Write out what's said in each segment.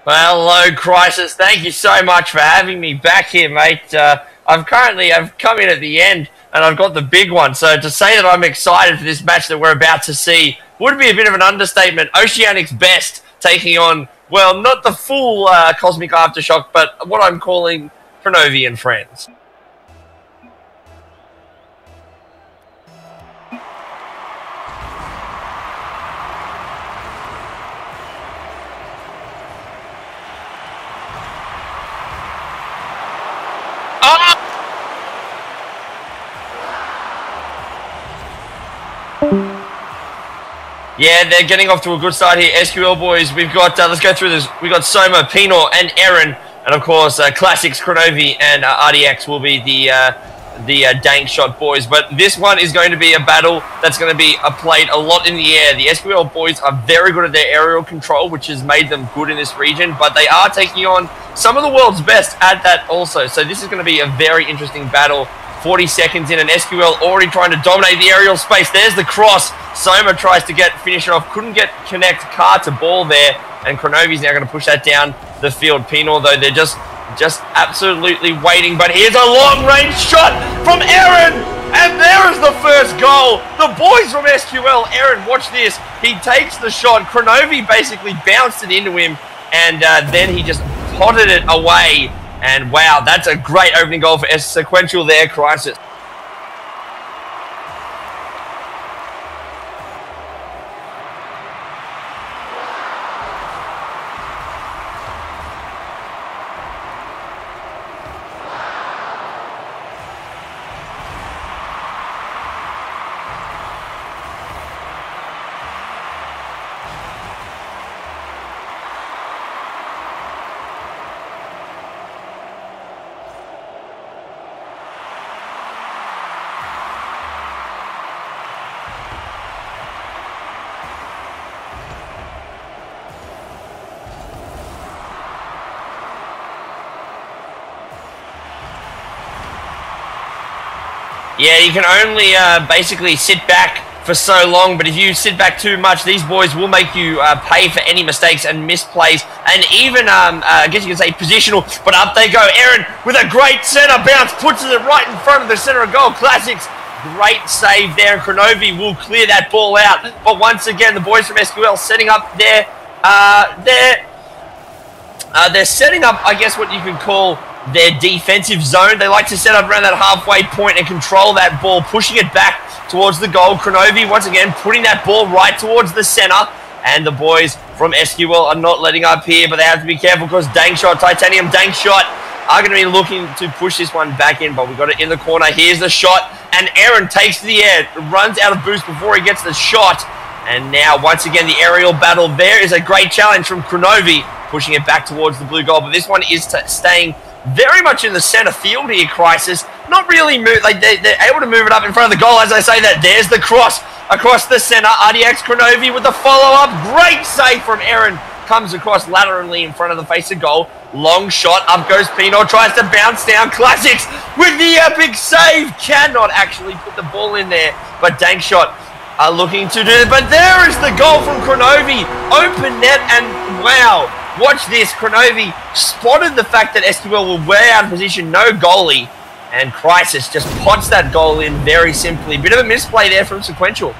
Well, hello, Crisis. Thank you so much for having me back here, mate. I've come in at the end, and I've got the big one. So to say that I'm excited for this match that we're about to see would be a bit of an understatement. Oceanic's best taking on, well, not the full Cosmic Aftershock, but what I'm calling Pronovi and friends. Yeah, they're getting off to a good start here. SQL boys, we've got, let's go through this. We've got Soma, Pino, and Aaron. And of course, Classics, Kronovi, and RDX will be the Dankshock boys. But this one is going to be a battle that's going to be played a lot in the air. The SQL boys are very good at their aerial control, which has made them good in this region. But they are taking on some of the world's best at that also. So this is going to be a very interesting battle. 40 seconds in, and SQL already trying to dominate the aerial space. There's the cross. Soma tries to finish it off. Couldn't connect car to ball there, and Kronovi's now going to push that down the field. Pino, though, they're just absolutely waiting. But here's a long-range shot from Aaron, and there is the first goal. The boys from SQL. Aaron, watch this. He takes the shot. Kronovi basically bounced it into him, and then he just potted it away. And wow, that's a great opening goal for Sequential there, Crisis. Yeah, you can only basically sit back for so long, but if you sit back too much, these boys will make you pay for any mistakes and misplays, and even, I guess you can say, positional, but up they go. Aaron with a great center bounce, puts it right in front of the center of goal. Classics, great save there, and Kronovi will clear that ball out, but once again, the boys from SQL setting up they're setting up, I guess, what you could call their defensive zone. They like to set up around that halfway point and control that ball, pushing it back towards the goal. Kronovi, once again, putting that ball right towards the center. And the boys from SQL are not letting up here, but they have to be careful because Dankshock, Titanium Dankshock, are going to be looking to push this one back in, but we've got it in the corner. Here's the shot, and Aaron takes to the air, runs out of boost before he gets the shot. And now, once again, the aerial battle. There is a great challenge from Kronovi, pushing it back towards the blue goal, but this one is staying very much in the center field here, Crisis. Not really like they're able to move it up in front of the goal. As I say that, there's the cross across the center. RDX Kronovi with the follow-up. Great save from Aaron. Comes across laterally in front of the face of goal. Long shot. Up goes Pino. Tries to bounce down. Classics with the epic save. Cannot actually put the ball in there, but Dankshock are looking to do it. But there is the goal from Kronovi. Open net, and wow. Watch this, Kronovi spotted the fact that SQL were way out of position, no goalie, and Crisis just pots that goal in very simply. Bit of a misplay there from Sequential.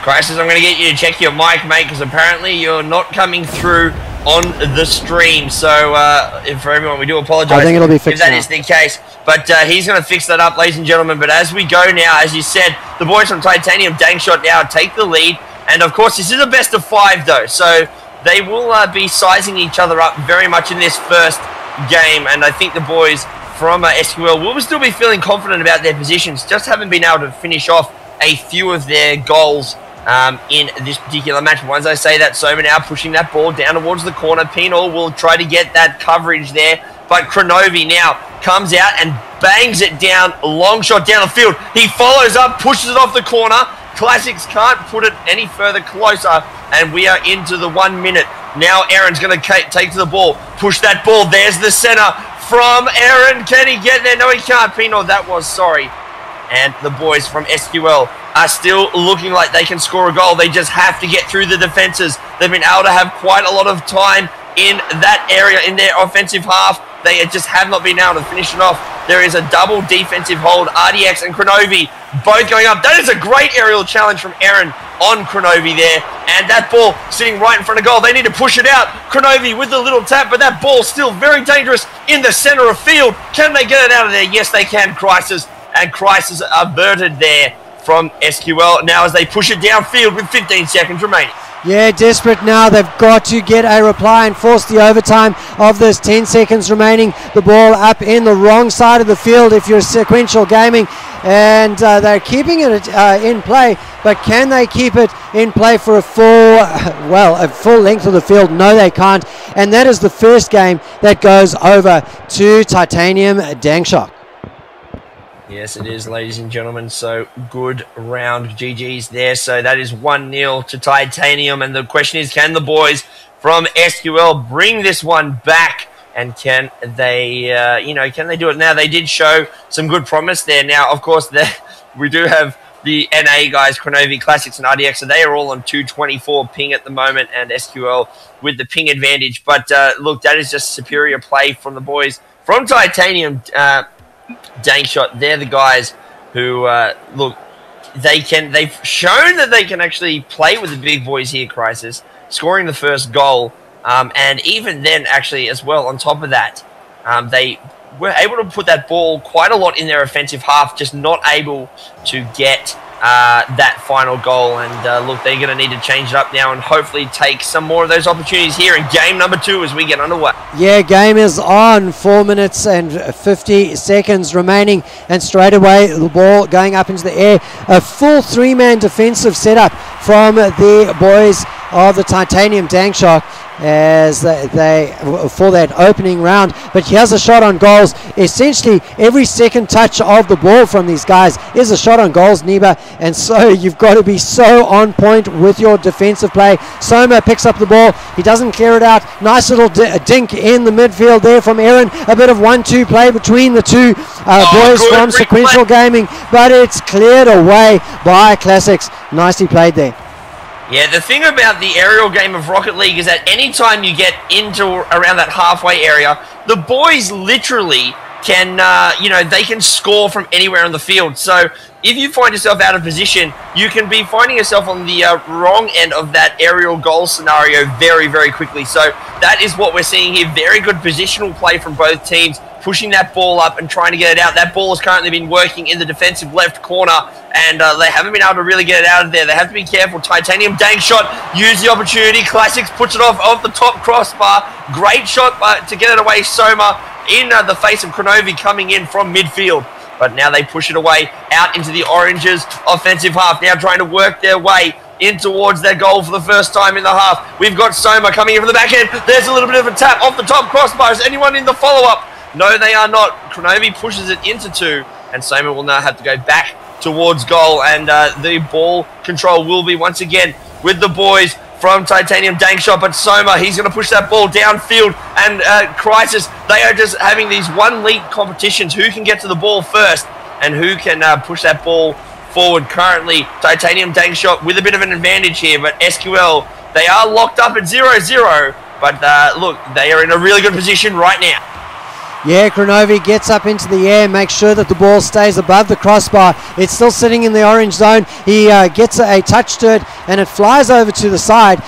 Crisis, I'm going to get you to check your mic, mate, because apparently you're not coming through on the stream. So, for everyone, we do apologize. I think it'll be fixed if that is the case. But he's going to fix that up, ladies and gentlemen. But as we go now, as you said, the boys from Titanium Dankshock now take the lead. And, of course, this is a best of 5, though. So they will be sizing each other up very much in this first game, and I think the boys from SQL will still be feeling confident about their positions, just haven't been able to finish off a few of their goals in this particular match. Once I say that, Soma now pushing that ball down towards the corner. Penal will try to get that coverage there, but Kronovi now comes out and bangs it down, long shot down the field. He follows up, pushes it off the corner. Classics can't put it any further closer, and we are into the 1 minute. Now Aaron's going to take to the ball, push that ball. There's the center from Aaron. Can he get there? No, he can't. Penal, that was, sorry. And the boys from SQL are still looking like they can score a goal. They just have to get through the defenses. They've been able to have quite a lot of time in that area in their offensive half. They just have not been able to finish it off. There is a double defensive hold. RDX and Kronovi both going up. That is a great aerial challenge from Aaron on Kronovi there. And that ball sitting right in front of goal. They need to push it out. Kronovi with the little tap, but that ball still very dangerous in the center of field. Can they get it out of there? Yes, they can. Crisis. And crisis averted there from SQL. Now as they push it downfield with 15 seconds remaining. Yeah, desperate now. They've got to get a reply and force the overtime of this. 10 seconds remaining. The ball up in the wrong side of the field if you're Sequential Gaming. And they're keeping it in play. But can they keep it in play for a full length of the field? No, they can't. And that is the first game that goes over to Titanium Dankshock. Yes, it is, ladies and gentlemen. So good round GG's there. So that is 1-0 to Titanium. And the question is, can the boys from SQL bring this one back? And can they, can they do it now? They did show some good promise there. Now, of course, we do have the NA guys, Kronovi, Classics, and RDX. So they are all on 224 ping at the moment, and SQL with the ping advantage. But look, that is just superior play from the boys from Titanium. Dankshock, they're the guys who look, they've shown that they can actually play with the big boys here, Crisis, scoring the first goal, and even then actually as well on top of that, they were able to put that ball quite a lot in their offensive half, just not able to get that final goal. And look, they're going to need to change it up now and hopefully take some more of those opportunities here in game number 2 as we get underway. Yeah, game is on. 4 minutes and 50 seconds remaining, and straight away the ball going up into the air. A full 3-man defensive setup from the boys of the Titanium Dankshock as they for that opening round. But here's a shot on goals. Essentially every second touch of the ball from these guys is a shot on goals, Neba, and so you've got to be so on point with your defensive play. Soma picks up the ball, he doesn't clear it out. Nice little dink in the midfield there from Aaron. A bit of 1-2 play between the two boys from Sequential Gaming, but it's cleared away by Classics. Nicely played there. Yeah, the thing about the aerial game of Rocket League is that anytime you get into around that halfway area, the boys literally can, they can score from anywhere on the field. So if you find yourself out of position, you can be finding yourself on the wrong end of that aerial goal scenario very, very quickly. So that is what we're seeing here. Very good positional play from both teams, pushing that ball up and trying to get it out. That ball has currently been working in the defensive left corner, and they haven't been able to really get it out of there. They have to be careful. Titanium Dankshot, use the opportunity. Classics puts it off the top crossbar. Great shot to get it away. Soma in the face of Kronovi coming in from midfield. But now they push it away out into the Oranges' offensive half. Now trying to work their way in towards their goal for the first time in the half. We've got Soma coming in from the back end. There's a little bit of a tap off the top crossbar. Is anyone in the follow-up? No, they are not. Kronovi pushes it into 2, and Soma will now have to go back towards goal, and the ball control will be once again with the boys from Titanium Dankshot. But Soma, he's going to push that ball downfield, and Crisis, they are just having these one-league competitions. Who can get to the ball first, and who can push that ball forward? Currently, Titanium Dankshot with a bit of an advantage here, but SQL, they are locked up at 0-0, but look, they are in a really good position right now. Yeah, Kronovi gets up into the air, makes sure that the ball stays above the crossbar. It's still sitting in the orange zone. He gets a touch to it, and it flies over to the side.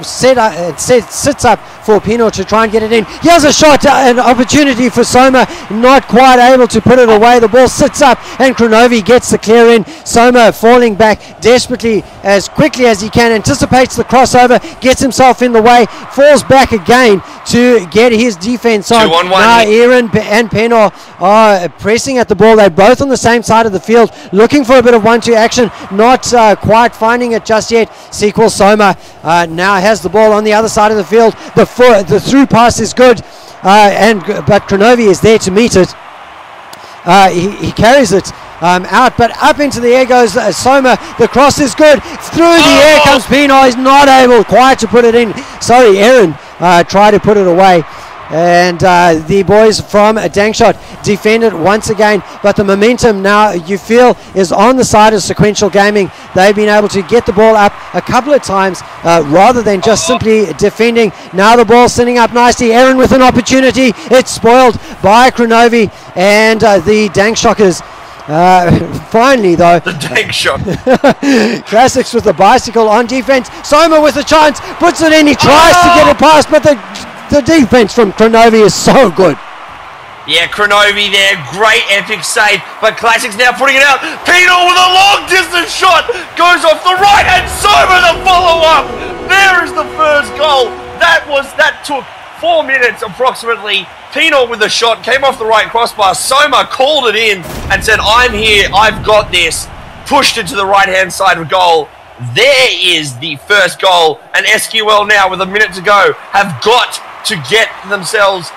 Sits up for Pino to try and get it in. Here's a shot, an opportunity for Soma, not quite able to put it away. The ball sits up, and Kronovi gets the clear in. Soma falling back desperately as quickly as he can, anticipates the crossover, gets himself in the way, falls back again to get his defense on. 2-on-1. Now Aaron and Penor are pressing at the ball. They're both on the same side of the field, looking for a bit of 1-2 action, not quite finding it just yet. Sequel Soma now has the ball on the other side of the field. The through pass is good, but Kronovi is there to meet it. He carries it out, but up into the air goes Soma. The cross is good. Through the air comes Pino. He's not able quite to put it in. Sorry, Aaron tried to put it away. And the boys from Dankshock defend it once again, but the momentum now, you feel, is on the side of Sequential Gaming. They've been able to get the ball up a couple of times rather than just simply defending. Now the ball sitting up nicely. Aaron with an opportunity. It's spoiled by Kronovi and the Dankshockers. Finally though, the Dankshock. Classics with the bicycle on defense. Soma with a chance, puts it in. He tries to get it past, but the defense from Kronovi is so good. Yeah, Kronovi there, great epic save, but Classics now putting it out. Pino with a long distance shot, goes off the right hand. Soma the follow up. There is the first goal. That took 4 minutes approximately. Pino with the shot, came off the right crossbar. Soma called it in and said, I'm here, I've got this. Pushed it to the right hand side of goal. There is the first goal, and SQL now with a minute to go have got to get themselves,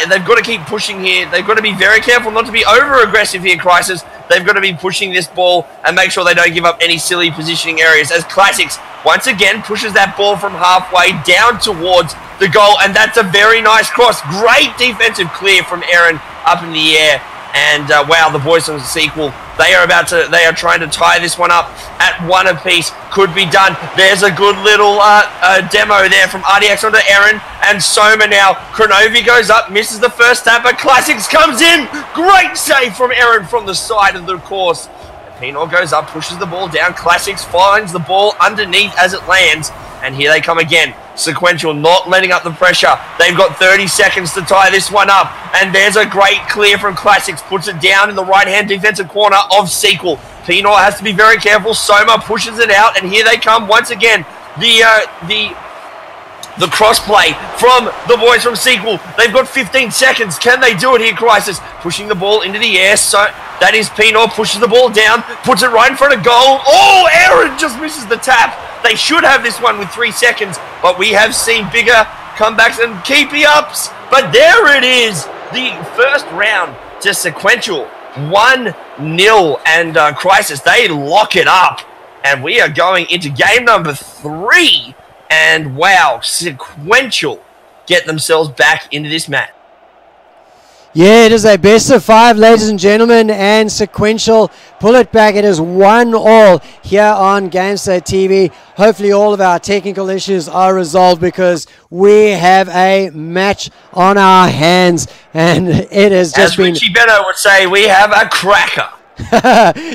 they've got to keep pushing here. They've got to be very careful not to be over aggressive here, Crisis. They've got to be pushing this ball and make sure they don't give up any silly positioning areas, as Classics once again pushes that ball from halfway down towards the goal, and that's a very nice cross. Great defensive clear from Aaron up in the air. And wow, the boys from Sequel, they are trying to tie this one up at one apiece. Could be done. There's a good little demo there from RDX onto Aaron and Soma now. Kronovi goes up, misses the first tap, but Classics comes in. Great save from Aaron from the side of the course. Pino goes up, pushes the ball down. Classics finds the ball underneath as it lands. And here they come again. Sequential not letting up the pressure. They've got 30 seconds to tie this one up. And there's a great clear from Classics. Puts it down in the right-hand defensive corner of Sequel. Pino has to be very careful. Soma pushes it out. And here they come once again. The cross-play from the boys from Sequel. They've got 15 seconds. Can they do it here, Crisis? Pushing the ball into the air. So that is Pino. Pushes the ball down. Puts it right in front of goal. Oh, Aaron just misses the tap. They should have this one with 3 seconds, but we have seen bigger comebacks and keepy-ups. But there it is. The first round to Sequential. 1-0. And Crisis, they lock it up. And we are going into game number 3. And wow, Sequential get themselves back into this match. Yeah, it is a best of 5, ladies and gentlemen, and Sequential pull it back. It is 1-1 here on GameState TV. Hopefully all of our technical issues are resolved, because we have a match on our hands, and it has just As Richie Benno would say, we have a cracker.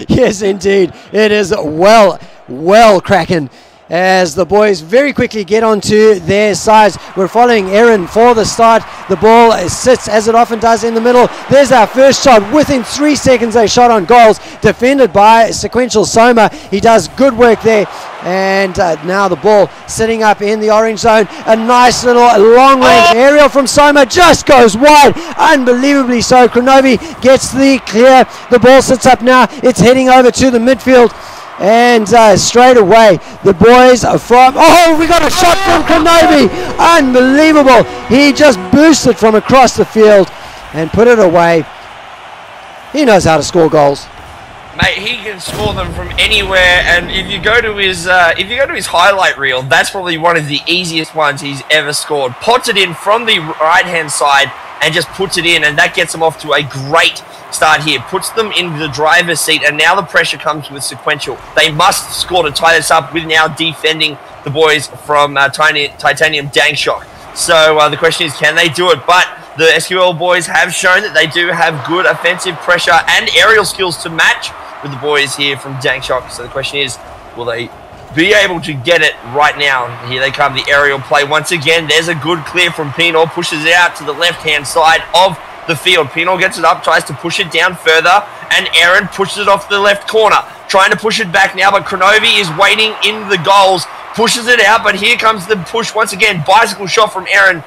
Yes, indeed. It is well cracking, as the boys very quickly get onto their sides. We're following Aaron for the start. The ball sits, as it often does, in the middle. There's our first shot. Within 3 seconds, a shot on goals, defended by Sequential Soma. He does good work there. And now the ball sitting up in the orange zone. A nice little long-range aerial from Soma, just goes wide. Unbelievably so. Kronovi gets the clear. The ball sits up now. It's heading over to the midfield. And straight away, the boys are from... Oh, we got a shot from Kronovi. Unbelievable. He just boosted from across the field and put it away. He knows how to score goals. Mate, he can score them from anywhere, and if you go to his highlight reel, that's probably one of the easiest ones he's ever scored. Pots it in from the right-hand side and just puts it in, and that gets him off to a great start here. Puts them in the driver's seat, and now the pressure comes with Sequential. They must score to tie this up with now defending the boys from Titanium Dankshock. So the question is, can they do it? But the SQL boys have shown that they do have good offensive pressure and aerial skills to match with the boys here from Dankshock. So the question is, will they be able to get it right now? Here they come, the aerial play once again. There's a good clear from Pino, pushes it out to the left-hand side of the field. Pino gets it up, tries to push it down further, and Aaron pushes it off the left corner. Trying to push it back now, but Kronovi is waiting in the goals, pushes it out, but here comes the push once again. Bicycle shot from Aaron.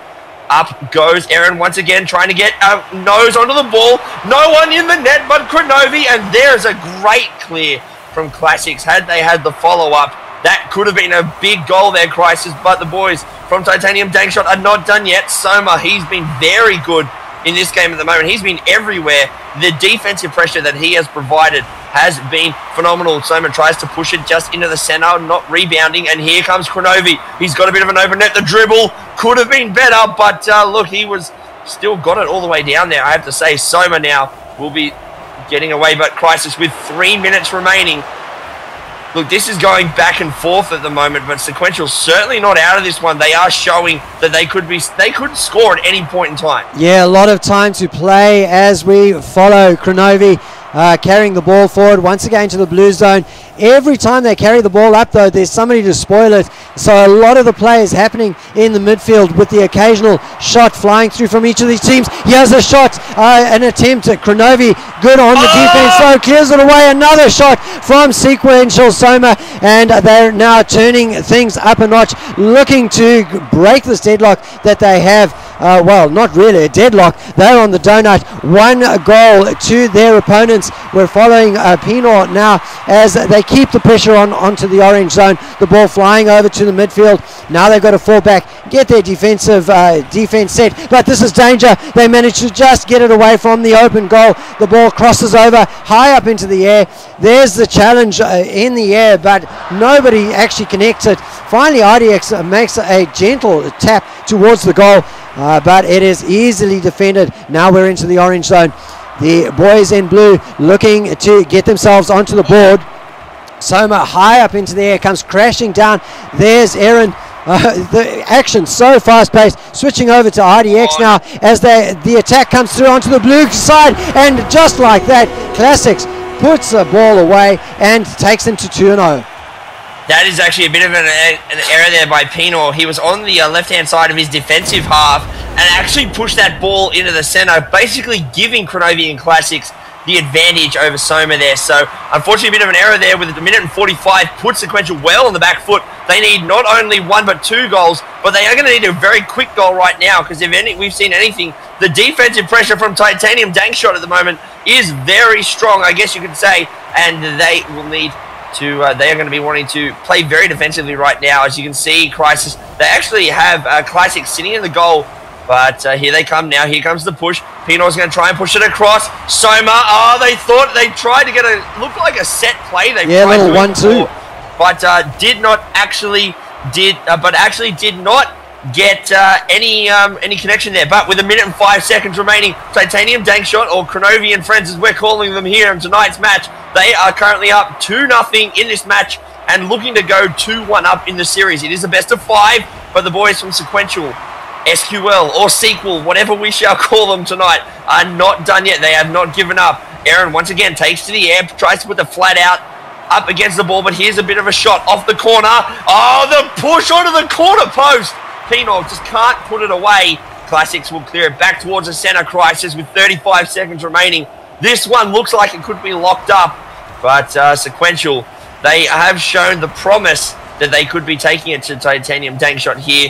Up goes Aaron once again, trying to get a nose onto the ball. No one in the net but Kronovi, and there's a great clear from Classics. Had they had the follow-up, that could have been a big goal there, Crisis, but the boys from Titanium Dankshock are not done yet. Soma, he's been very good in this game at the moment. He's been everywhere. The defensive pressure that he has provided has been phenomenal. Soma tries to push it just into the center, not rebounding, and here comes Kronovi. He's got a bit of an open net. The dribble could have been better, but look, he was still got it all the way down there. I have to say, Soma now will be getting away, but Crisis with 3 minutes remaining. Look, this is going back and forth at the moment, but Sequential certainly not out of this one. They are showing that they could score at any point in time. Yeah, a lot of time to play as we follow Kronovi carrying the ball forward once again to the blue zone. Every time they carry the ball up, though, there's somebody to spoil it. So a lot of the play is happening in the midfield with the occasional shot flying through from each of these teams. Here's a shot, an attempt at Kronovi. Good on the defense, so clears it away. Another shot from Sequential Soma, and they're now turning things up a notch, looking to break this deadlock that they have. Well, not really a deadlock. They're on the donut. 1 goal to their opponents. We're following Pino now as they keep the pressure onto the orange zone. The ball flying over to the midfield. Now they've got to fall back, get their defense set. But this is danger. They manage to just get it away from the open goal. The ball crosses over high up into the air. There's the challenge in the air, but nobody actually connects it. Finally, RDX makes a gentle tap towards the goal. But it is easily defended. Now we're into the orange zone. The boys in blue looking to get themselves onto the board. Soma high up into the air, comes crashing down. There's Aaron. The action so fast-paced. Switching over to RDX now as the attack comes through onto the blue side. And just like that, Classics puts the ball away and takes them to 2-0. That is actually a bit of an error there by Pino. He was on the left-hand side of his defensive half and actually pushed that ball into the center, basically giving Kronovi and Classics the advantage over Soma there. So, unfortunately, a bit of an error there with a minute and 45. Put Sequential well on the back foot. They need not only 1 but 2 goals, but they are going to need a very quick goal right now, because if we've seen anything, the defensive pressure from Titanium Dankshock at the moment is very strong, I guess you could say, and they will need they are going to be wanting to play very defensively right now. As you can see, Crisis, they actually have Classic sitting in the goal, but here they come now. Here comes the push. Pino's going to try and push it across. Soma, they tried to get looked like a set play. They tried little 1-2, but actually did not get any connection there. But with a minute and 5 seconds remaining, Titanium Dankshot, or Kronovi and Friends as we're calling them here in tonight's match, they are currently up 2-0 in this match and looking to go 2-1 up in the series. It is a best of 5, but the boys from Sequential, SQL or Sequel, whatever we shall call them tonight, are not done yet. They have not given up. Aaron once again takes to the air, tries to put the flat out up against the ball, but here's a bit of a shot off the corner. The push onto the corner post. Pino just can't put it away. Classics will clear it back towards the center. Crisis with 35 seconds remaining. This one looks like it could be locked up, but Sequential, they have shown the promise that they could be taking it to Titanium Dankshot here.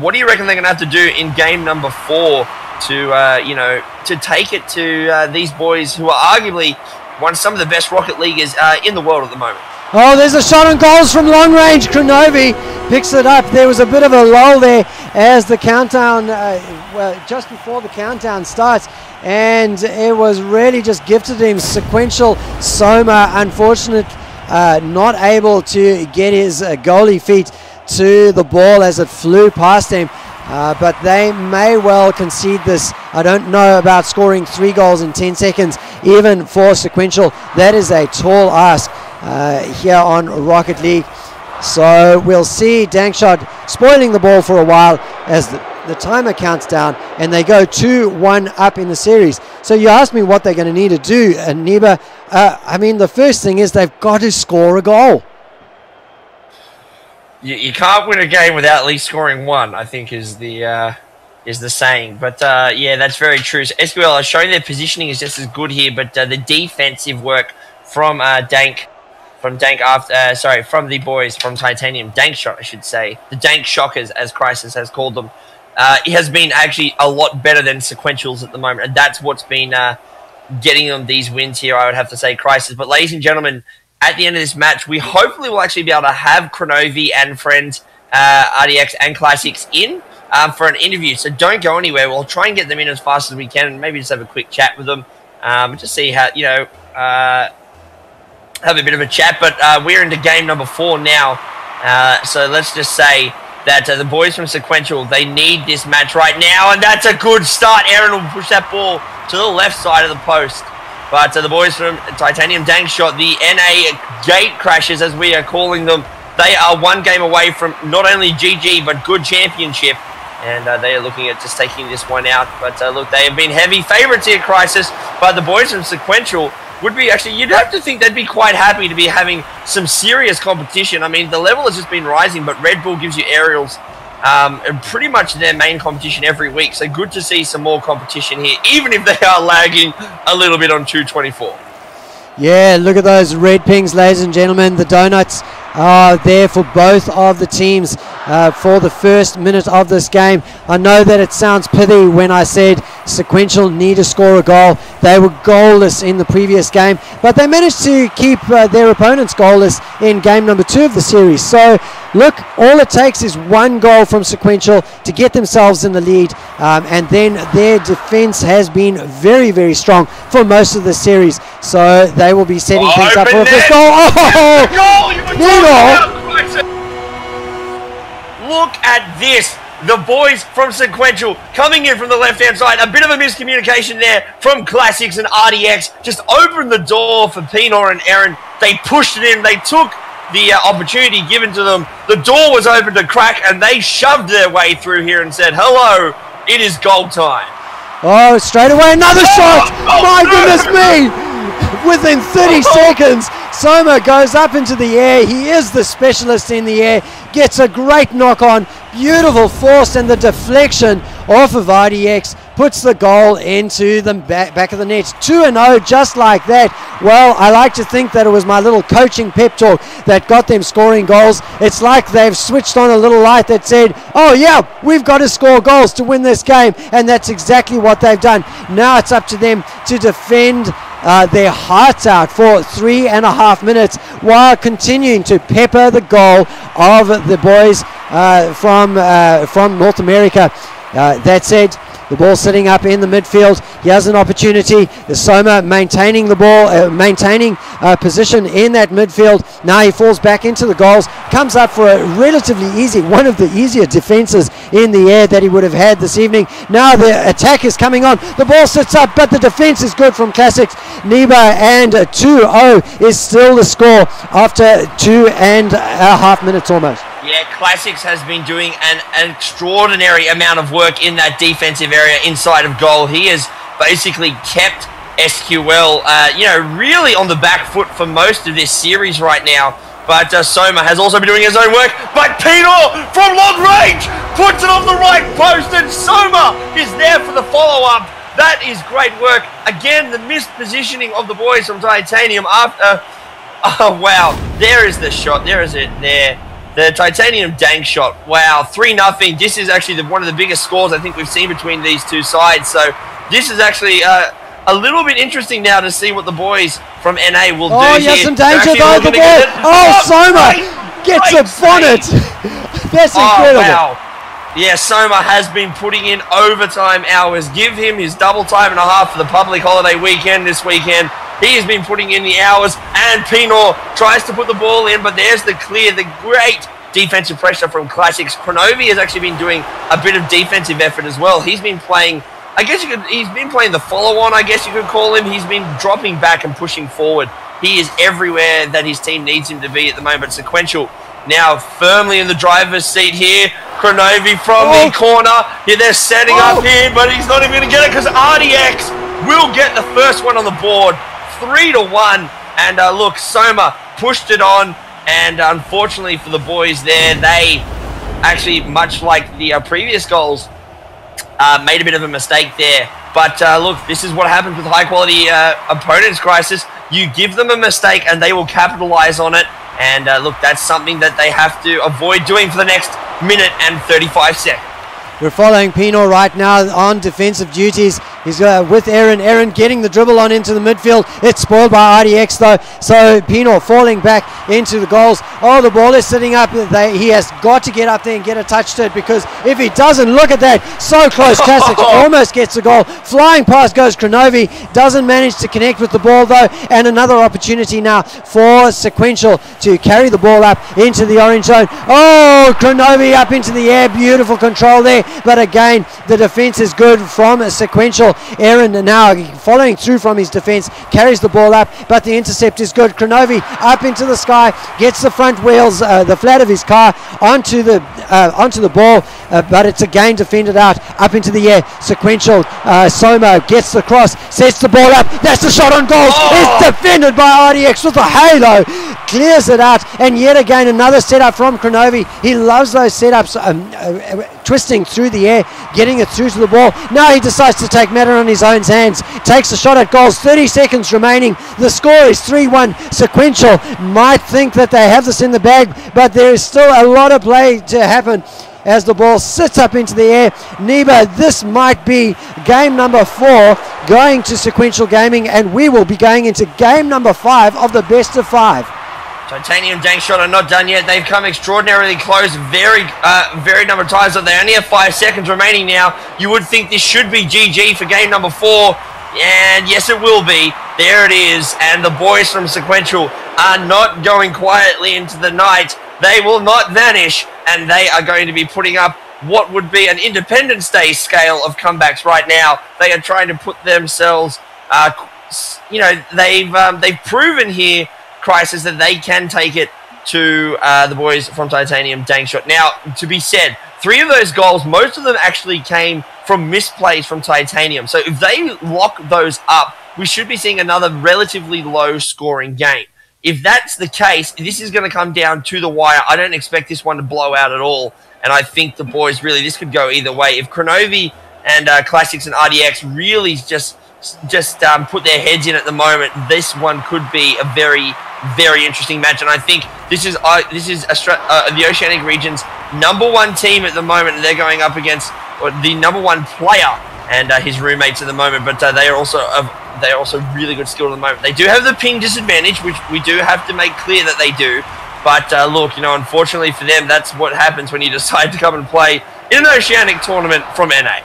What do you reckon they're going to have to do in game number 4 to take it to these boys who are arguably some of the best Rocket Leaguers in the world at the moment? Oh, there's a shot on goals from long range. Kronovi picks it up. There was a bit of a lull there as the countdown, just before the countdown starts, and it was really just gifted him. Sequential Soma, unfortunate, not able to get his goalie feet to the ball as it flew past him. But they may well concede this. I don't know about scoring 3 goals in 10 seconds, even for Sequential. That is a tall ask here on Rocket League. So we'll see Dankshot spoiling the ball for a while as the timer counts down, and they go 2-1 up in the series. So you asked me what they're going to need to do, Neba. I mean, the first thing is they've got to score a goal. You can't win a game without at least scoring 1, I think is the saying. But yeah, that's very true. So SQL are showing their positioning is just as good here, but the defensive work from from the boys from Titanium Dankshot, I should say, the Dankshockers as Crisis has called them, it has been actually a lot better than Sequentials at the moment, and that's what's been getting them these wins here, I would have to say, Crisis. But ladies and gentlemen, at the end of this match, we hopefully will actually be able to have Kronovi and friends, RDX and Classics in for an interview. So don't go anywhere. We'll try and get them in as fast as we can and maybe just have a quick chat with them. Just see how, have a bit of a chat. But we're into game number 4 now. So let's just say that the boys from Sequential, they need this match right now. And that's a good start. Aaron will push that ball to the left side of the post. But the boys from Titanium Dankshock, the NA Gate Crashers, as we are calling them, they are one game away from not only GG, but good championship. And they are looking at just taking this one out. But look, they have been heavy favourites here, Crisis. But the boys from Sequential would be actually, you'd have to think they'd be quite happy to be having some serious competition. I mean, the level has just been rising, but Red Bull gives you aerials pretty much their main competition every week. So good to see some more competition here, even if they are lagging a little bit on 224. Yeah, look at those red pings, ladies and gentlemen. The donuts are there for both of the teams for the first minute of this game. I know that it sounds pithy when I said Sequential need to score a goal. They were goalless in the previous game, but they managed to keep their opponents goalless in game number 2 of the series. So look, all it takes is one goal from Sequential to get themselves in the lead, and then their defense has been very, very strong for most of the series. So they will be setting things up for a first goal. Look at this. The boys from Sequential coming in from the left-hand side. A bit of a miscommunication there from Classics and RDX. Just opened the door for Pinor and Aaron. They pushed it in. They took the opportunity given to them. The door was open to crack, and they shoved their way through here and said, hello, it is goal time. Oh, straight away, another shot. My goodness me. Within 30 seconds, Soma goes up into the air. He is the specialist in the air. Gets a great knock on. Beautiful force, and the deflection off of RDX puts the goal into the back of the net. 2-0 just like that. Well, I like to think that it was my little coaching pep talk that got them scoring goals. It's like they've switched on a little light that said, oh yeah, we've got to score goals to win this game, and that's exactly what they've done. Now it's up to them to defend their hearts out for 3.5 minutes while continuing to pepper the goal of the boys from North America. That said, the ball sitting up in the midfield. He has an opportunity. The Soma maintaining the ball, maintaining position in that midfield. Now he falls back into the goals. Comes up for a relatively easy, one of the easier defenses in the air that he would have had this evening. Now the attack is coming on. The ball sits up, but the defense is good from Classics. Neba, and 2-0 is still the score after 2.5 minutes almost. Yeah, Classics has been doing an extraordinary amount of work in that defensive area inside of goal. He has basically kept SQL, really on the back foot for most of this series right now. But Soma has also been doing his own work. But Pinor from long range puts it on the right post, and Soma is there for the follow-up. That is great work. Again, the missed positioning of the boys from Titanium after... Oh, wow. There is the shot. There is it there. The Titanium Dankshock. Wow, 3-0. This is actually one of the biggest scores I think we've seen between these two sides. So this is actually a little bit interesting now to see what the boys from NA will do here. Oh, yes, some danger though, the ball. Oh, Soma gets a bonnet. That's incredible. Wow. Yeah, Soma has been putting in overtime hours. Give him his double time and a half for the public holiday weekend this weekend. He has been putting in the hours, and Pinor tries to put the ball in, but there's the great defensive pressure from Classics. Kronovi has actually been doing a bit of defensive effort as well. He's been playing, he's been playing the follow-on, I guess you could call him. He's been dropping back and pushing forward. He is everywhere that his team needs him to be at the moment. Sequential now firmly in the driver's seat here. Kronovi from the corner. Yeah, they're setting up here, but he's not even going to get it because RDX will get the first one on the board. 3-1, and look, Soma pushed it on, and unfortunately for the boys there, they actually, much like the previous goals, made a bit of a mistake there. But look, this is what happens with high-quality opponents, Crisis. You give them a mistake, and they will capitalize on it, and look, that's something that they have to avoid doing for the next minute and 35 seconds. We're following Pino right now on defensive duties. He's with Aaron. Aaron getting the dribble on into the midfield. It's spoiled by RDX though. So Pino falling back into the goals. Oh, the ball is sitting up. He has got to get up there and get a touch to it, because if he doesn't, look at that. So close. Classics almost gets the goal. Flying past goes Kronovi. Doesn't manage to connect with the ball though. And another opportunity now for Sequential to carry the ball up into the orange zone. Oh, Kronovi up into the air. Beautiful control there. But again, the defense is good from Sequential. Aaron now following through from his defense, carries the ball up, but the intercept is good. Kronovi up into the sky, gets the front wheels, the flat of his car onto the ball, but it's again defended out up into the air. Sequential, Soma gets the cross, sets the ball up. That's the shot on goal. It's defended by RDX with a halo, clears it out, and yet again another setup from Kronovi. He loves those setups, twisting through the air, getting it through to the ball. Now he decides to take matter on his own hands, takes a shot at goals. 30 seconds remaining. The score is 3-1. Sequential might think that they have this in the bag, but there is still a lot of play to happen as the ball sits up into the air. Neba, this might be game number 4 going to Sequential Gaming, and we will be going into game number 5 of the best of 5. Titanium Dankshock are not done yet. They've come extraordinarily close very number of times, but they only have 5 seconds remaining now. You would think this should be GG for game number 4, and yes, it will be. There it is, and the boys from Sequential are not going quietly into the night. They will not vanish, and they are going to be putting up what would be an Independence Day scale of comebacks right now. They are trying to put themselves, they've proven here, Crisis, that they can take it to the boys from Titanium Dankshock. Now, to be said, 3 of those goals, most of them actually came from misplays from Titanium. So if they lock those up, we should be seeing another relatively low-scoring game. If that's the case, this is going to come down to the wire. I don't expect this one to blow out at all, and I think the boys really, this could go either way. If Kronovi and Classics and RDX really just put their heads in at the moment, this one could be a very interesting match, and I think this is the Oceanic region's #1 team at the moment, and they're going up against the #1 player and his roommates at the moment, but they are also really good skill at the moment. They do have the ping disadvantage, which we do have to make clear that they do, but look, unfortunately for them, that's what happens when you decide to come and play in an Oceanic tournament from NA.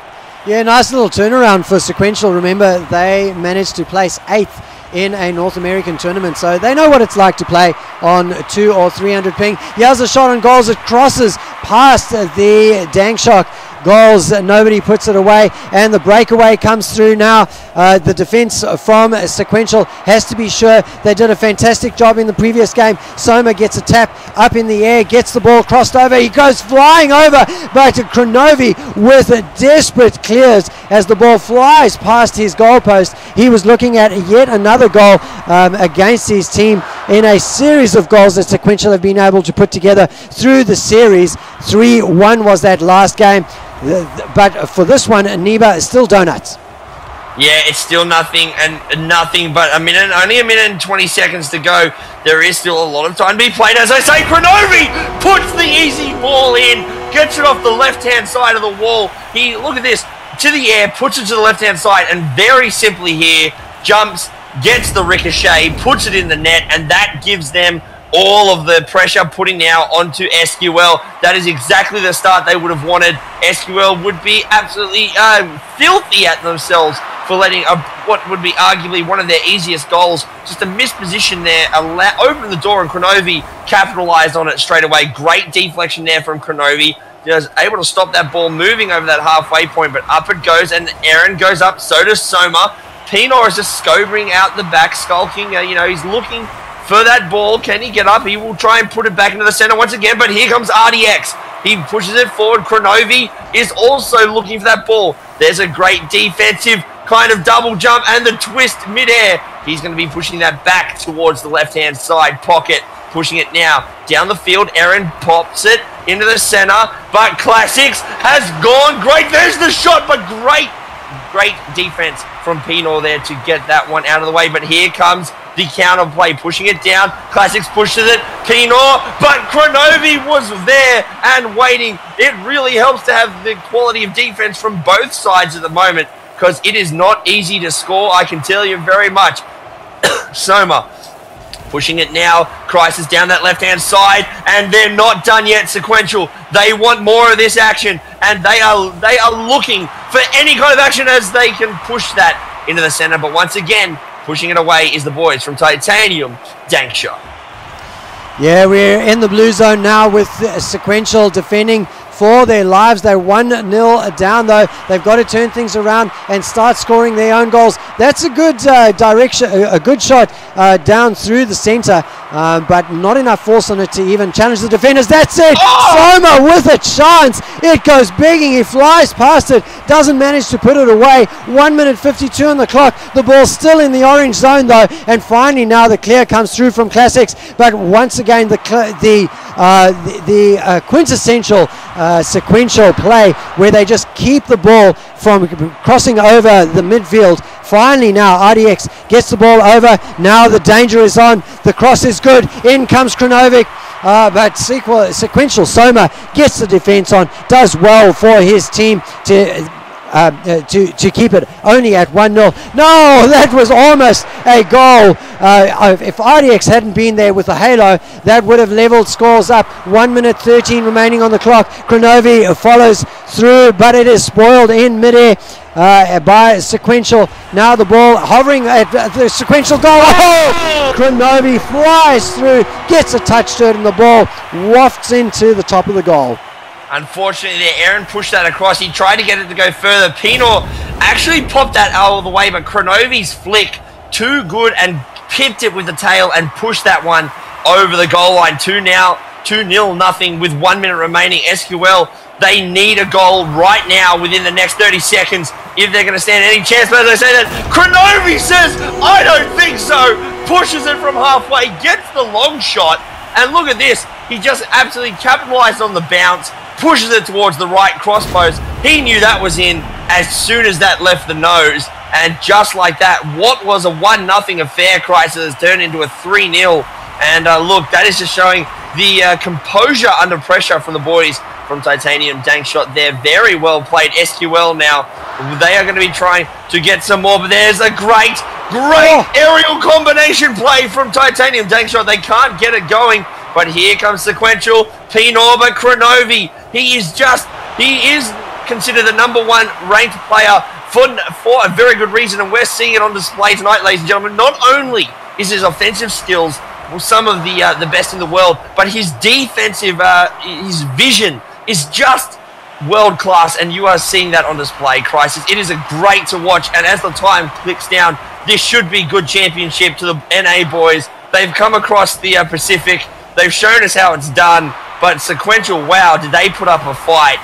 Yeah, nice little turnaround for Sequential. Remember, they managed to place 8th in a North American tournament, so they know what it's like to play on 200 or 300 ping. Here's a shot on goals. It crosses past the Dankshock goals. Nobody puts it away, and the breakaway comes through now. The defense from Sequential has to be sure. They did a fantastic job in the previous game. Soma gets a tap up in the air, gets the ball crossed over. He goes flying over, but Kronovi with a desperate clears as the ball flies past his goalpost. He was looking at yet another goal against his team in a series of goals that Sequential have been able to put together through the series. 3-1 was that last game. But for this one, Neba is still donuts. Yeah, it's still nothing but only a minute and 20 seconds to go. There is still a lot of time to be played. As I say, Kronovi puts the easy ball in, gets it off the left-hand side of the wall. Look at this, to the air, puts it to the left-hand side, and very simply here, jumps, gets the ricochet, puts it in the net, and that gives them all of the pressure putting now onto SQL. That is exactly the start they would have wanted. SQL would be absolutely filthy at themselves for letting what would be arguably one of their easiest goals, just a misposition there, open the door, and Kronovi capitalized on it straight away. Great deflection there from Kronovi. He was able to stop that ball moving over that halfway point, but up it goes, and Aaron goes up, so does Soma. Pino is just scobering out the back, skulking. He's looking for that ball. Can he get up? He will try and put it back into the center once again, but here comes RDX. He pushes it forward. Kronovi is also looking for that ball. There's a great defensive kind of double jump and the twist midair. He's going to be pushing that back towards the left-hand side pocket. Pushing it now down the field. Aaron pops it into the center, but Classics has gone. Great. There's the shot, but great defense from Pino there to get that one out of the way. But here comes the counter play, pushing it down. Classics pushes it. Pino, but Kronovi was there and waiting. It really helps to have the quality of defense from both sides at the moment, because it is not easy to score, I can tell you very much. Soma pushing it now. Crisis down that left-hand side, and they're not done yet. Sequential, they want more of this action, and they are looking for any kind of action as they can push that into the center. But once again, pushing it away is the boys from Titanium, Dankshock. Yeah, we're in the blue zone now with Sequential defending for their lives. They're 1-0 down, though. They've got to turn things around and start scoring their own goals. That's a good direction, a good shot down through the center, but not enough force on it to even challenge the defenders. That's it. Soma with a chance. It goes begging. He flies past it, doesn't manage to put it away. 1 minute 52 on the clock. The ball's still in the orange zone, though, and finally now the clear comes through from Classics. But once again, the quintessential sequential play where they just keep the ball from crossing over the midfield. Finally now RDX gets the ball over. Now the danger is on. The cross is good. In comes Kronovic. But Sequential Soma gets the defense on, does well for his team to keep it only at 1-0. No, that was almost a goal. If RDX hadn't been there with the halo, that would have leveled scores up. 1 minute 13 remaining on the clock. Kronovi follows through, but it is spoiled in midair by Sequential. Now the ball hovering at the Sequential goal. Oh! Kronovi flies through, gets a touch to it, and the ball wafts into the top of the goal. Unfortunately, Aaron pushed that across. He tried to get it to go further. Pino actually popped that out of the way, but Kronovi's flick, too good, and pipped it with the tail and pushed that one over the goal line. 2-0 with 1 minute remaining. SQL, they need a goal right now within the next 30 seconds if they're going to stand any chance. But as I say that, Kronovi says, I don't think so. Pushes it from halfway, gets the long shot, and look at this. He just absolutely capitalized on the bounce, pushes it towards the right crosspost. He knew that was in as soon as that left the nose. And just like that, what was a 1-0 affair, Crisis, has turned into a 3-0. And look, that is just showing the composure under pressure from the boys from Titanium Dankshock. They're very well played. SQL now, they are going to be trying to get some more. But there's a great aerial combination play from Titanium Dankshock. They can't get it going. But here comes Sequential, Pino, but Kronovi. He is considered the #1 ranked player for a very good reason, and we're seeing it on display tonight, ladies and gentlemen. Not only is his offensive skills some of the best in the world, but his defensive, his vision is just world class, and you are seeing that on display, Crisis. It is a great to watch, and as the time clicks down, this should be good championship to the NA boys. They've come across the Pacific. They've shown us how it's done, but Sequential, wow, did they put up a fight.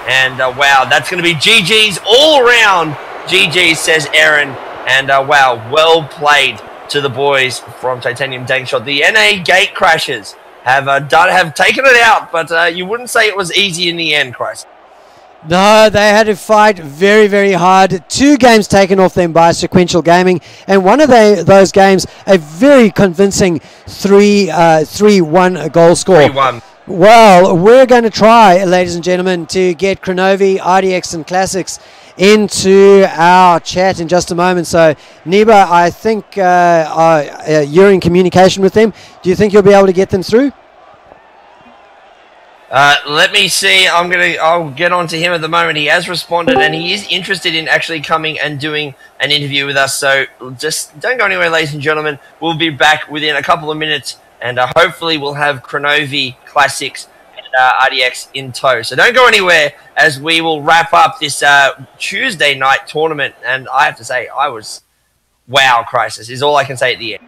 And wow, that's going to be GG's all around. GG's, says Aaron. And wow, well played to the boys from Titanium Dankshock. The NA gate crashers have taken it out, but you wouldn't say it was easy in the end, Chris. No, they had to fight very, very hard. 2 games taken off them by Sequential Gaming, and one of those games, a very convincing 3-1 goal score. 3-1. Well, we're going to try, ladies and gentlemen, to get Kronovi, RDX, and Classics into our chat in just a moment. So, Neba, I think you're in communication with them. Do you think you'll be able to get them through? Let me see. I'll get on to him at the moment. He has responded, and he is interested in actually coming and doing an interview with us. So just don't go anywhere, ladies and gentlemen. We'll be back within a couple of minutes, and hopefully we'll have Kronovi, Classics, and RDX in tow. So don't go anywhere as we will wrap up this Tuesday night tournament. And I have to say, wow, Crisis is all I can say at the end.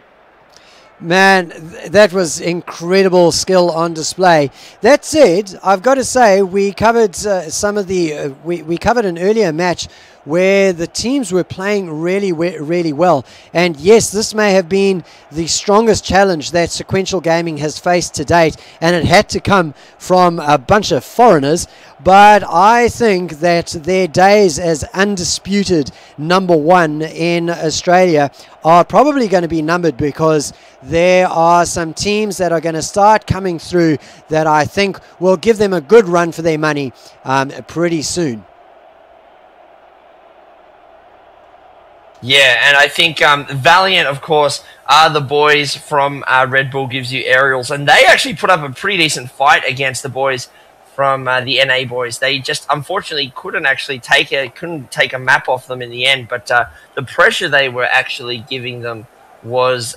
Man, that was incredible skill on display. That said, I've got to say we covered some of the we covered an earlier match where the teams were playing really well. And yes, this may have been the strongest challenge that Sequential Gaming has faced to date, and it had to come from a bunch of foreigners. But I think that their days as undisputed #1 in Australia are probably going to be numbered, because there are some teams that are going to start coming through that I think will give them a good run for their money pretty soon. Yeah, and I think Valiant, of course, are the boys from Red Bull Gives You Aerials, and they actually put up a pretty decent fight against the boys from the NA boys. They just unfortunately couldn't take a map off them in the end, but the pressure they were actually giving them was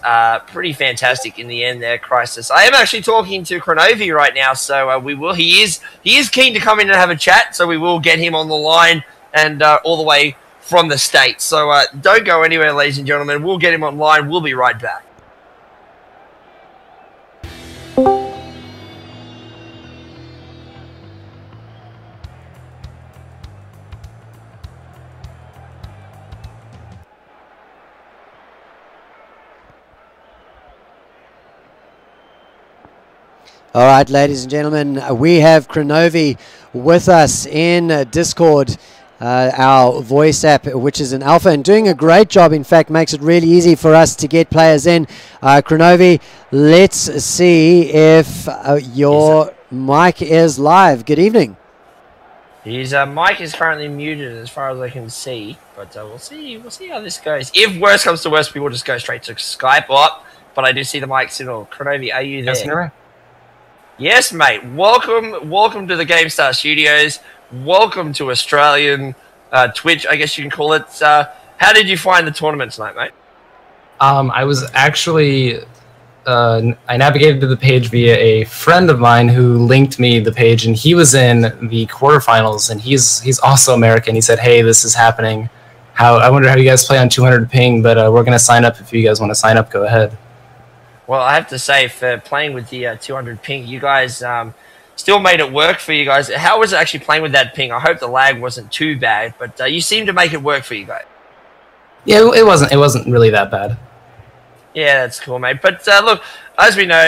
pretty fantastic in the end there, Crisis. I am actually talking to Kronovi right now, so we will. He is keen to come in and have a chat, so we will get him on the line and all the way from the States. So don't go anywhere, ladies and gentlemen. We'll get him online. We'll be right back. All right, ladies and gentlemen, we have Kronovi with us in Discord, our voice app, which is an alpha, and doing a great job. In fact, makes it really easy for us to get players in. Kronovi, let's see if your mic is live. Good evening. His mic is currently muted as far as I can see, but we'll see how this goes. If worse comes to worse, we will just go straight to Skype. But I do see the mic signal. Kronovi, are you there? Yes, yes, mate. Welcome to the GameStar Studios. Welcome to Australian Twitch, I guess you can call it. How did you find the tournament tonight, mate? I was actually I navigated to the page via a friend of mine who linked me the page, and he was in the quarterfinals, and he's also American. He said, "Hey, this is happening. I wonder how you guys play on 200 ping, but we're gonna sign up if you guys want to sign up. Go ahead." Well, I have to say, for playing with the 200 ping, you guys still made it work for you guys. How was it actually playing with that ping? I hope the lag wasn't too bad, but you seem to make it work for you guys. Yeah, it wasn't really that bad. Yeah, that's cool, mate. But look, as we know,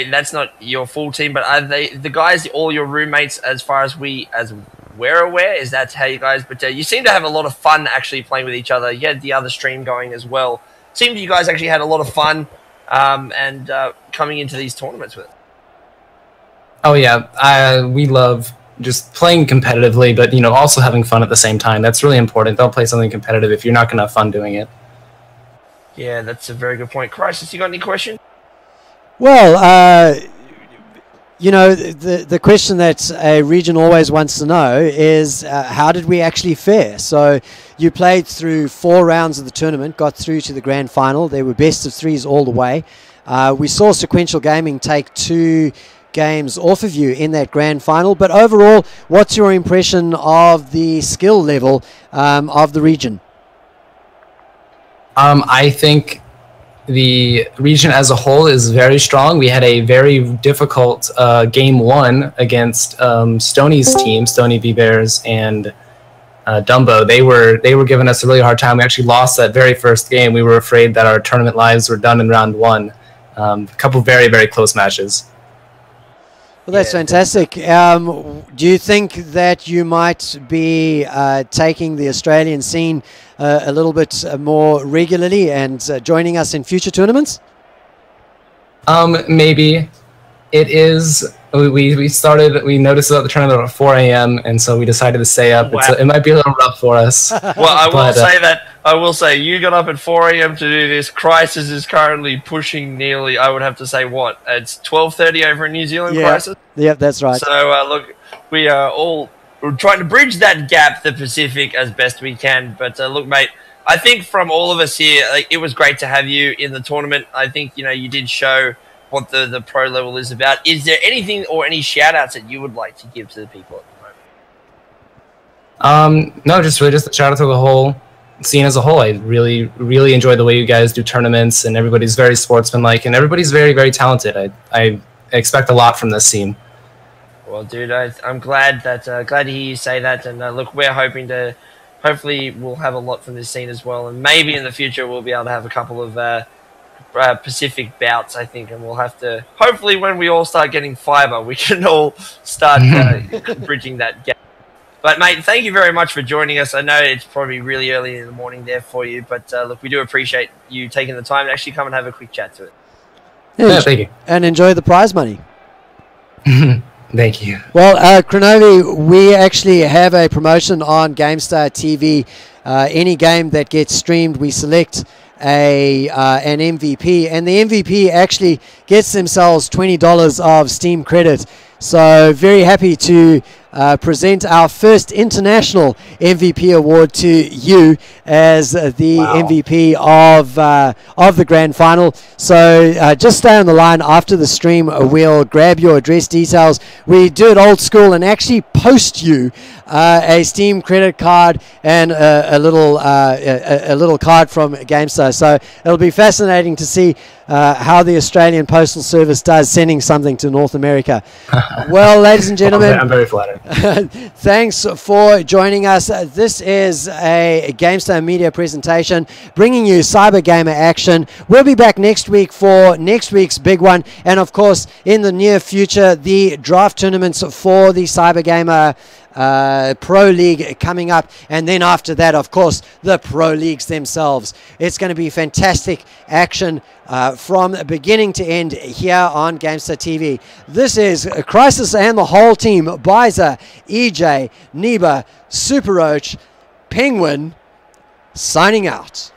that's not your full team, but are they the guys, all your roommates, as far as we're aware? Is that how you guys? But you seem to have a lot of fun actually playing with each other. You had the other stream going as well. Seemed you guys actually had a lot of fun and coming into these tournaments with it. Oh yeah, we love just playing competitively, but also having fun at the same time. That's really important. Don't play something competitive if you're not going to have fun doing it. Yeah, that's a very good point. Crisis, you got any questions? Well, the question that a region always wants to know is how did we actually fare? So you played through 4 rounds of the tournament, got through to the grand final. There were best of 3s all the way. We saw Sequential Gaming take 2 games off of you in that grand final. But overall, what's your impression of the skill level of the region? I think the region as a whole is very strong. We had a very difficult game 1 against Stoney's team, Stoney V-Bears and Dumbo. They were giving us a really hard time. We actually lost that very first game. We were afraid that our tournament lives were done in round 1. A couple very, very close matches. Well, that's fantastic. Do you think that you might be taking the Australian scene a little bit more regularly and joining us in future tournaments? Maybe. It is. We noticed about the tournament at 4 a.m. and so we decided to stay up. Wow. It might be a little rough for us. Well, I will say you got up at 4 a.m. to do this. Crisis is currently pushing nearly, I would have to say, what? It's 12:30 over in New Zealand, yeah. Crisis? Yep, that's right. So, look, we are all trying to bridge that gap, the Pacific, as best we can. But, look, mate, I think from all of us here, it was great to have you in the tournament. I think, you did show what the pro level is about. Is there anything or any shout-outs that you would like to give to the people at the moment? No, just a shout-out to the whole scene as a whole. I really enjoy the way you guys do tournaments, and everybody's very sportsmanlike, and everybody's very talented. I expect a lot from this scene. Well, dude, I'm glad to hear you say that. And look, we're hopefully we'll have a lot from this scene as well. And maybe in the future we'll be able to have a couple of Pacific bouts, I think. And we'll have to, hopefully when we all start getting fiber, we can all start bridging that gap. But, mate, thank you very much for joining us. I know it's probably really early in the morning there for you. But, look, we do appreciate you taking the time to actually come and have a quick chat to it. Yeah, thank you. And enjoy the prize money. Thank you. Well, Kronovi, we actually have a promotion on GameStar TV. Any game that gets streamed, we select an MVP, and the MVP actually gets themselves $20 of Steam credit. So very happy to present our first international MVP award to you as the MVP of the grand final. So just stay on the line after the stream. We'll grab your address details. We do it old school and actually post you a Steam credit card and a little card from GameStar. So it'll be fascinating to see how the Australian Postal Service does sending something to North America. Well, ladies and gentlemen, I'm very flattered. Thanks for joining us. This is a GameStar Media presentation bringing you Cyber Gamer action. We'll be back next week for next week's big one. And of course, in the near future, the draft tournaments for the Cyber Gamer Pro League coming up, and then after that, of course, the Pro Leagues themselves. It's going to be fantastic action from beginning to end here on GameStar TV. This is Crisis and the whole team: Biza, EJ, Neba, Super Roach, Penguin, signing out.